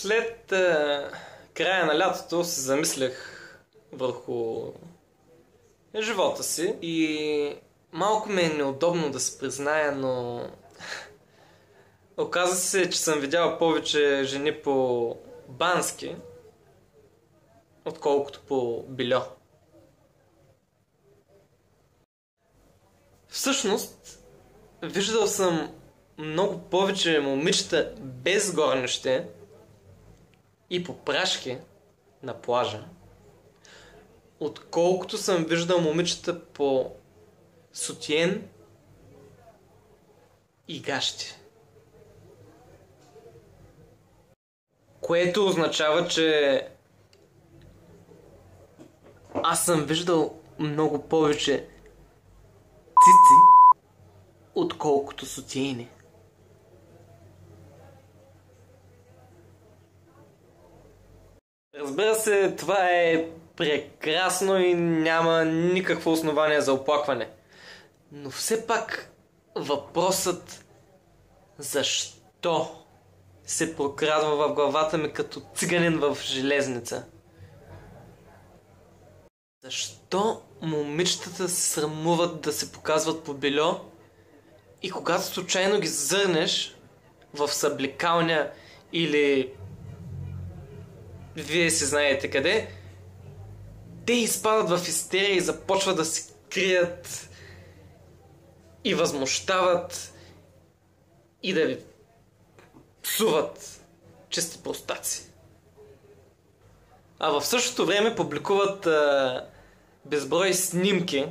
След края на лятото се замислях върху живота си и малко ми е неудобно да се призная, но оказа се, че съм видял повече жени по Бански, отколкото по Бельо. Всъщност, виждал съм много повече момичета без горнище и по прашки на плажа, отколкото съм виждал момичета по сутиен и гащи. Което означава, че аз съм виждал много повече цици, отколкото сутиени. Разбира се, това е прекрасно и няма никакво основание за оплакване. Но все пак въпросът защо се прокрадва в главата ми като циганин в железница. Защо момичетата се срамуват да се показват по Бельо и когато случайно ги зърнеш в съблекалня или вие си знаете къде, те изпадат в истерия и започват да се крият и възмущават и да ви псуват чисти простаци. А в същото време публикуват безброй снимки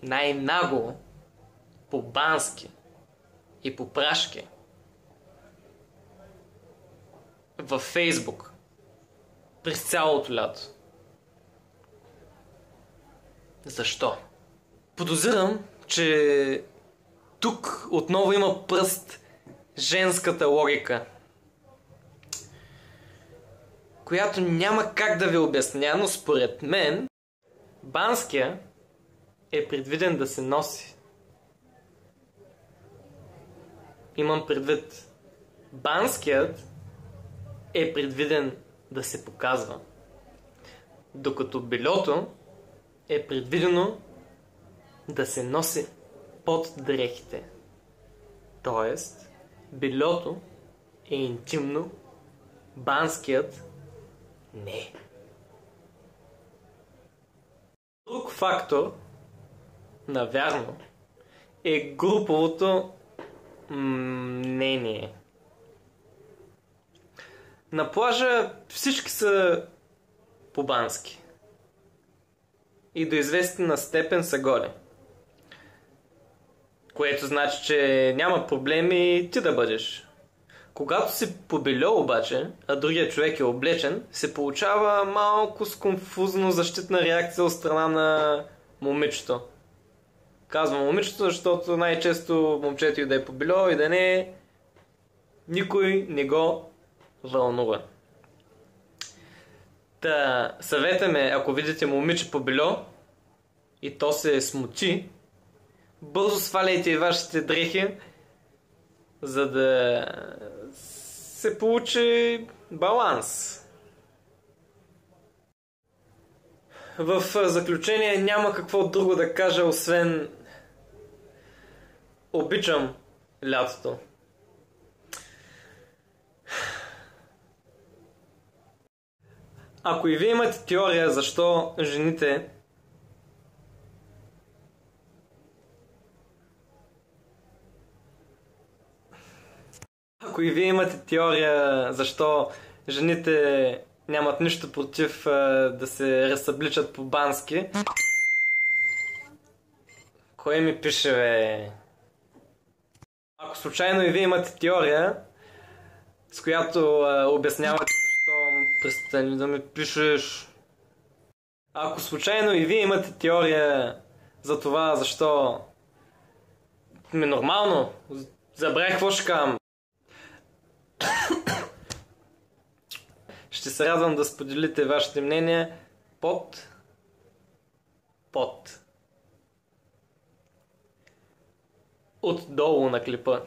най-нагло по Бански и по прашки във Фейсбук през цялото лято. Защо? Подозирам, че тук отново има пръст женската логика, която няма как да ви обясня, но според мен Банския е предвиден да се носи. Имам предвид, Банският е предвиден да се показва, докато Бельото е предвидено да се носи под дрехите. Тоест, Бельото е интимно, Банският не. Друг фактор, навярно, е груповото мнение. На плажа всички са по Бански и до известна степен са голи. Което значи, че няма проблеми ти да бъдеш. Когато си по Бельо обаче, а другият човек е облечен, се получава малко сконфузно защитна реакция от страна на момичето. Казвам момичето, защото най-често момчето и да е по Бельо и да не е, никой не го вълнува. Та съвета ме, ако видите момиче по Бельо и то се смути, бързо сваляйте и вашите дрехи, за да се получи баланс. В заключение няма какво друго да кажа, освен обичам лятото. Ако и вие имате теория защо жените нямат нищо против да се разсъбличат по Бански, кой ми пише, бе? Ако случайно и вие имате теория, с която обяснявате защо престани да ми пишеш. Ако случайно и вие имате теория за това защо ми нормално, забравих какво ще казвам. Ще се радвам да споделите вашите мнения под отдолу на клипа.